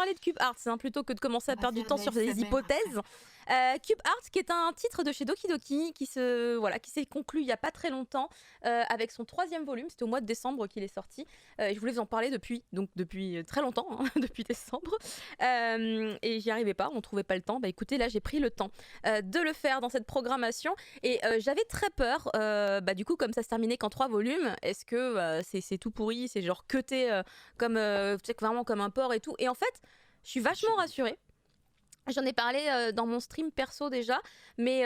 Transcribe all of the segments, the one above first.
parler de Cube Hearts plutôt que de commencer à On va perdre du faire temps de sur des l'ASMR hypothèses. Cube Hearts, qui est un titre de chez Doki Doki, qui s'est conclu il y a pas très longtemps avec son 3e volume. C'était au mois de décembre qu'il est sorti. Je voulais vous en parler depuis très longtemps, hein, depuis décembre, et j'y arrivais pas, on trouvait pas le temps. Bah écoutez, là j'ai pris le temps de le faire dans cette programmation, et j'avais très peur. Du coup, comme ça se terminait qu'en 3 volumes, est-ce que c'est tout pourri, c'est genre cuté comme tu sais, vraiment comme un porc et tout. Et en fait, je suis vachement rassurée. J'en ai parlé dans mon stream perso déjà, mais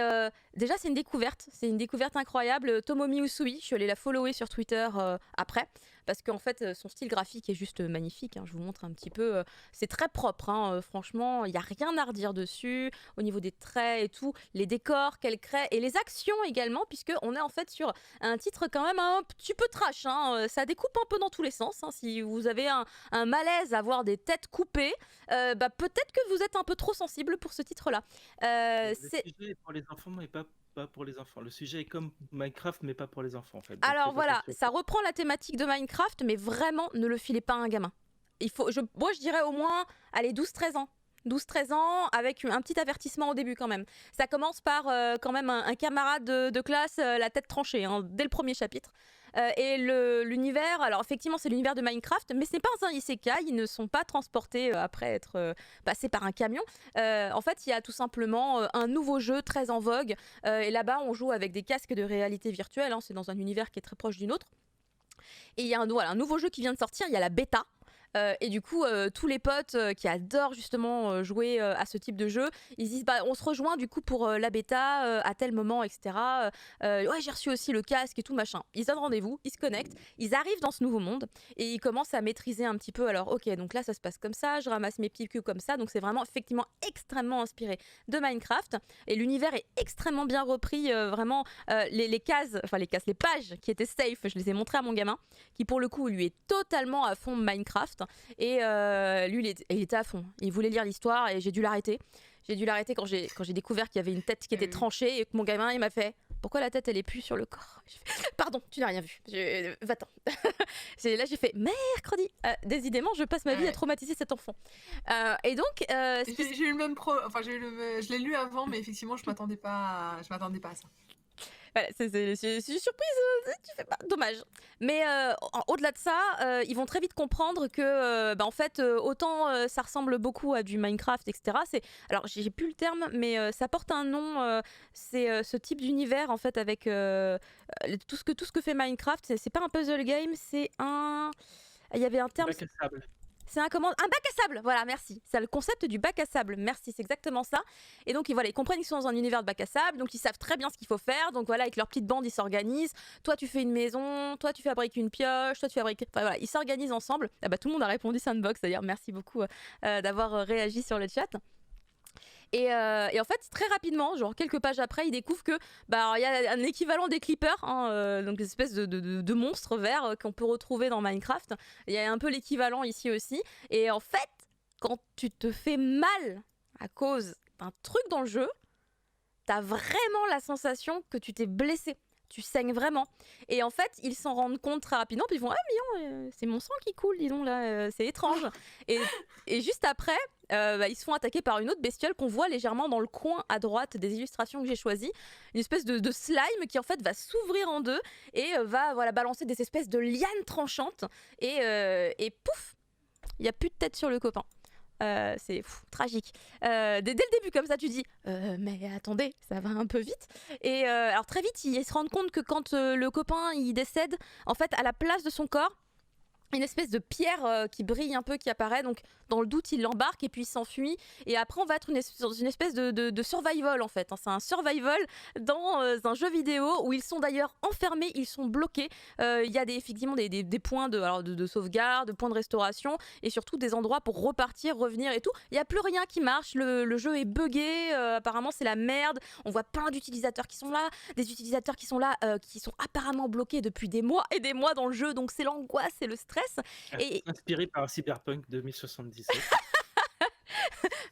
déjà c'est une découverte incroyable. Tomomi Usui, je suis allée la follower sur Twitter après, parce qu'en fait son style graphique est juste magnifique, hein. Je vous montre un petit peu, c'est très propre, hein. Franchement, il n'y a rien à redire dessus, au niveau des traits et tout, les décors qu'elle crée, et les actions également, puisqu'on est en fait sur un titre quand même un petit peu trash, hein. Ça découpe un peu dans tous les sens, hein. Si vous avez un malaise à voir des têtes coupées, peut-être que vous êtes un peu trop sensible pour ce titre-là. Le sujet est pour les enfants, mais pas pour les enfants. Le sujet est comme Minecraft, mais pas pour les enfants, en fait. Donc, alors voilà, ça reprend la thématique de Minecraft, mais vraiment, ne le filez pas à un gamin. Moi, je dirais au moins, allez, 12-13 ans. 12-13 ans, avec un petit avertissement au début quand même. Ça commence par quand même un camarade de classe, la tête tranchée, hein, dès le premier chapitre. Et l'univers, alors effectivement c'est l'univers de Minecraft, mais ce n'est pas un isekai, ils ne sont pas transportés après être passés par un camion. En fait, il y a tout simplement un nouveau jeu très en vogue, et là-bas on joue avec des casques de réalité virtuelle, hein, c'est dans un univers qui est très proche du nôtre. Et il y a un nouveau jeu qui vient de sortir, il y a la bêta. Et du coup, tous les potes qui adorent justement jouer à ce type de jeu, ils disent on se rejoint du coup pour la bêta à tel moment, etc. Ouais, j'ai reçu aussi le casque et tout machin. Ils donnent rendez-vous, ils se connectent, ils arrivent dans ce nouveau monde et ils commencent à maîtriser un petit peu. Alors, ok, donc là ça se passe comme ça, je ramasse mes petits cubes comme ça, donc c'est vraiment effectivement extrêmement inspiré de Minecraft, et l'univers est extrêmement bien repris. Vraiment, les pages qui étaient safe, je les ai montrées à mon gamin, qui pour le coup lui est totalement à fond Minecraft. Et lui, il était à fond. Il voulait lire l'histoire et j'ai dû l'arrêter. J'ai dû l'arrêter quand j'ai découvert qu'il y avait une tête qui était tranchée et que mon gamin, il m'a fait « Pourquoi la tête, elle est plus sur le corps ?» Pardon, tu n'as rien vu. Va-t'en. Là, j'ai fait « Mercredi !» Décidément, je passe ma vie à traumatiser cet enfant. Et donc... j'ai eu le même je l'ai lu avant, mais effectivement, je m'attendais pas à ça. Voilà, c'est une surprise, tu fais pas, dommage. Mais au-delà de ça, ils vont très vite comprendre que, en fait, autant ça ressemble beaucoup à du Minecraft, etc. Alors, j'ai plus le terme, mais ça porte un nom. C'est ce type d'univers, en fait, avec tout ce que fait Minecraft. C'est pas un puzzle game, c'est un. Il y avait un terme. Bac à sable. C'est un bac à sable, voilà, merci. C'est le concept du bac à sable, merci, c'est exactement ça. Et donc, voilà, ils comprennent qu'ils sont dans un univers de bac à sable, donc ils savent très bien ce qu'il faut faire. Donc voilà, avec leur petite bande, ils s'organisent. Toi, tu fais une maison, toi, tu fabriques une pioche, toi, tu fabriques... Enfin voilà, ils s'organisent ensemble. Ah bah, tout le monde a répondu Sandbox, d'ailleurs, merci beaucoup d'avoir réagi sur le chat. Et en fait, très rapidement, genre quelques pages après, ils découvrent que il y a un équivalent des clippers, hein, donc des espèces de monstres verts qu'on peut retrouver dans Minecraft. Il y a un peu l'équivalent ici aussi. Et en fait, quand tu te fais mal à cause d'un truc dans le jeu, t'as vraiment la sensation que tu t'es blessé. Tu saignes vraiment. Et en fait, ils s'en rendent compte très rapidement, puis ils vont « Ah, mais c'est mon sang qui coule, dis donc, là, c'est étrange. » Et juste après, ils se font attaquer par une autre bestiole qu'on voit légèrement dans le coin à droite des illustrations que j'ai choisies. Une espèce de slime qui, en fait, va s'ouvrir en deux et va balancer des espèces de lianes tranchantes. Et pouf, il n'y a plus de tête sur le copain. C'est tragique. Dès le début, comme ça, tu dis mais attendez, ça va un peu vite. Et alors très vite, ils se rendent compte que quand le copain il décède, en fait, à la place de son corps, une espèce de pierre qui brille un peu qui apparaît, donc dans le doute il l'embarque et puis il s'enfuit, et après on va être dans une espèce de survival en fait, hein. C'est un survival dans un jeu vidéo où ils sont d'ailleurs enfermés, ils sont bloqués. Il y a effectivement des points de sauvegarde, de points de restauration, et surtout des endroits pour repartir, revenir et tout. Il n'y a plus rien qui marche, le jeu est buggé, apparemment c'est la merde. On voit plein d'utilisateurs qui sont là, des utilisateurs qui sont là qui sont apparemment bloqués depuis des mois et des mois dans le jeu, donc c'est l'angoisse, c'est le stress. Et... Inspiré par Cyberpunk 2077.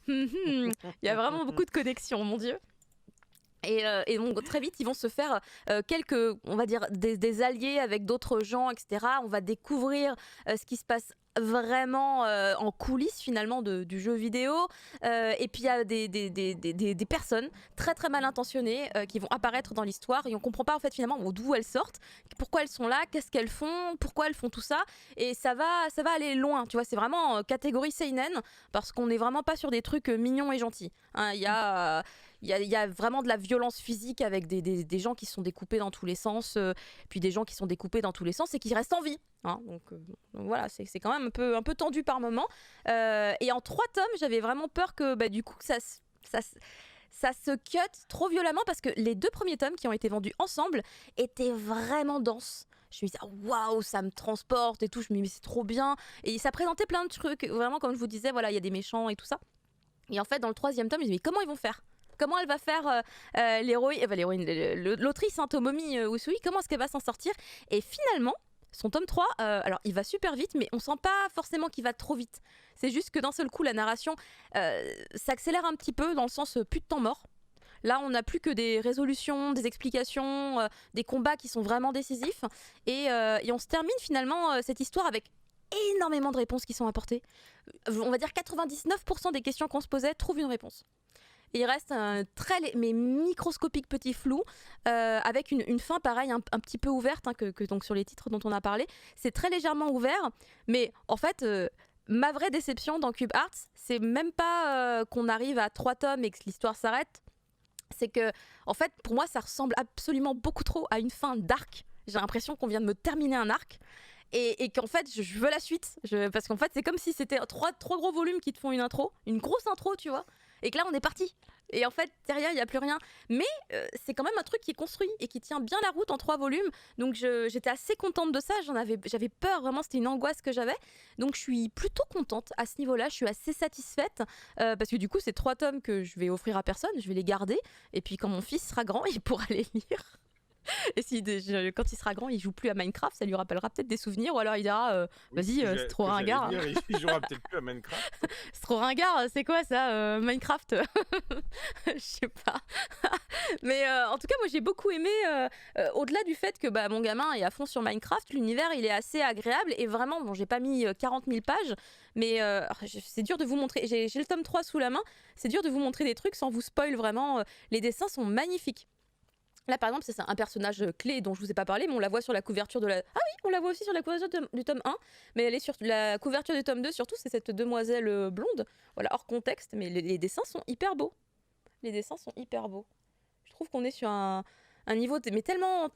Il y a vraiment beaucoup de connexions, mon Dieu. Et donc très vite ils vont se faire quelques, on va dire, des alliés avec d'autres gens, etc. On va découvrir ce qui se passe vraiment en coulisses finalement du jeu vidéo, et puis il y a des personnes très très mal intentionnées qui vont apparaître dans l'histoire et on comprend pas en fait finalement d'où elles sortent, pourquoi elles sont là, qu'est-ce qu'elles font, pourquoi elles font tout ça, et ça va aller loin, tu vois, c'est vraiment catégorie seinen parce qu'on n'est vraiment pas sur des trucs mignons et gentils, hein. Il y a vraiment de la violence physique avec des gens qui sont découpés dans tous les sens, puis des gens qui sont découpés dans tous les sens et qui restent en vie, hein. Donc voilà, c'est quand même un peu tendu par moment. Et en 3 tomes, j'avais vraiment peur que du coup ça se cut trop violemment parce que les 2 premiers tomes qui ont été vendus ensemble étaient vraiment denses. Je me disais, waouh, ça me transporte et tout. Je me disais, mais c'est trop bien. Et ça présentait plein de trucs. Vraiment, comme je vous disais, voilà, il y a des méchants et tout ça. Et en fait, dans le 3e tome, je me disais, mais comment ils vont faire ? Comment elle va faire l'autrice, hein, Tomomi Usui, comment est-ce qu'elle va s'en sortir ? Et finalement, son tome 3, alors il va super vite, mais on sent pas forcément qu'il va trop vite. C'est juste que d'un seul coup, la narration s'accélère un petit peu dans le sens plus de temps mort. Là, on n'a plus que des résolutions, des explications, des combats qui sont vraiment décisifs. Et on se termine finalement cette histoire avec énormément de réponses qui sont apportées. On va dire 99% des questions qu'on se posait trouvent une réponse. Et il reste un mais microscopique petit flou, avec une fin pareil, un petit peu ouverte, hein, que donc sur les titres dont on a parlé. C'est très légèrement ouvert, mais en fait, ma vraie déception dans Cube Arts, c'est même pas qu'on arrive à 3 tomes et que l'histoire s'arrête. C'est que, en fait, pour moi, ça ressemble absolument beaucoup trop à une fin d'arc. J'ai l'impression qu'on vient de me terminer un arc. Et qu'en fait, je veux la suite. Parce qu'en fait, c'est comme si c'était trois gros volumes qui te font une grosse intro, tu vois. Et que là, on est parti. Et en fait, derrière, il n'y a plus rien. Mais c'est quand même un truc qui est construit et qui tient bien la route en 3 volumes. Donc, j'étais assez contente de ça. J'avais peur, vraiment, c'était une angoisse que j'avais. Donc, je suis plutôt contente à ce niveau-là. Je suis assez satisfaite. Parce que du coup, c'est 3 tomes que je vais offrir à personne. Je vais les garder. Et puis, quand mon fils sera grand, il pourra les lire. Et quand il sera grand, il joue plus à Minecraft, ça lui rappellera peut-être des souvenirs, ou alors il dira vas-y, c'est trop ringard. Il jouera peut-être plus à Minecraft. C'est trop ringard, c'est quoi ça, Minecraft? Je sais pas. Mais en tout cas, moi j'ai beaucoup aimé, au-delà du fait que mon gamin est à fond sur Minecraft, l'univers il est assez agréable et vraiment, bon, j'ai pas mis 40 000 pages, mais c'est dur de vous montrer. J'ai le tome 3 sous la main, c'est dur de vous montrer des trucs sans vous spoil vraiment. Les dessins sont magnifiques. Là, par exemple, c'est un personnage clé dont je vous ai pas parlé, mais on la voit sur la couverture de la... Ah oui, on la voit aussi sur la couverture du tome 1, mais elle est sur la couverture du tome 2, surtout, c'est cette demoiselle blonde, voilà, hors contexte, mais les dessins sont hyper beaux. Les dessins sont hyper beaux. Je trouve qu'on est sur un niveau, mais tellement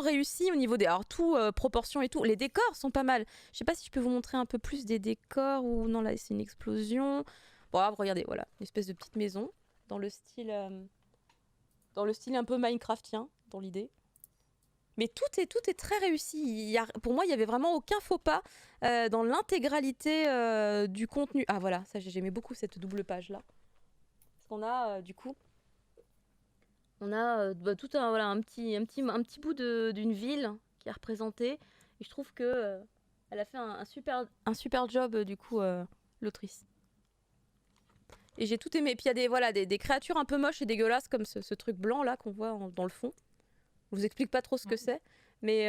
réussi au niveau des... Alors, tout, proportions et tout. Les décors sont pas mal. Je sais pas si je peux vous montrer un peu plus des décors, ou... Non, là, c'est une explosion. Bon, regardez, voilà, une espèce de petite maison, dans le style un peu Minecraftien, dans l'idée. Mais tout est très réussi. Pour moi, il n'y avait vraiment aucun faux pas dans l'intégralité du contenu. Ah voilà, ça j'aimais beaucoup cette double page-là. Parce qu'on a, du coup, on a tout un petit bout d'une ville qui est représentée. Et je trouve que elle a fait un super job, du coup, l'autrice. Et j'ai tout aimé. Et puis il y a des créatures un peu moches et dégueulasses comme ce truc blanc là qu'on voit dans le fond. Je vous explique pas trop ce que c'est. Mais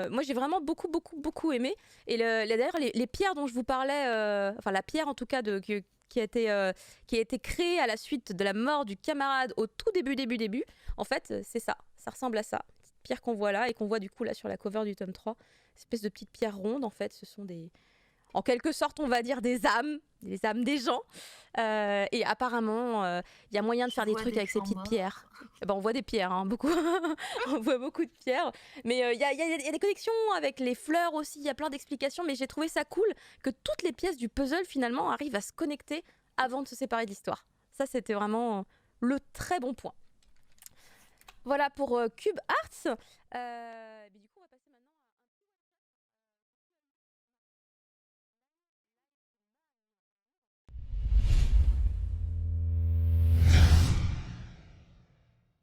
moi j'ai vraiment beaucoup aimé. Et d'ailleurs les pierres dont je vous parlais, enfin la pierre en tout cas qui a été créée à la suite de la mort du camarade au tout début. En fait c'est ça. Ça ressemble à ça. Petite pierre qu'on voit là et qu'on voit du coup là sur la cover du tome 3. Espèce de petites pierres rondes en fait. Ce sont en quelque sorte, on va dire des âmes des gens. Et apparemment, il y a moyen de faire des trucs avec ces petites pierres. On voit des pierres, hein, beaucoup. On voit beaucoup de pierres. Mais il y a des connexions avec les fleurs aussi, il y a plein d'explications. Mais j'ai trouvé ça cool que toutes les pièces du puzzle, finalement, arrivent à se connecter avant de se séparer de l'histoire. Ça, c'était vraiment le très bon point. Voilà pour Cube Arts.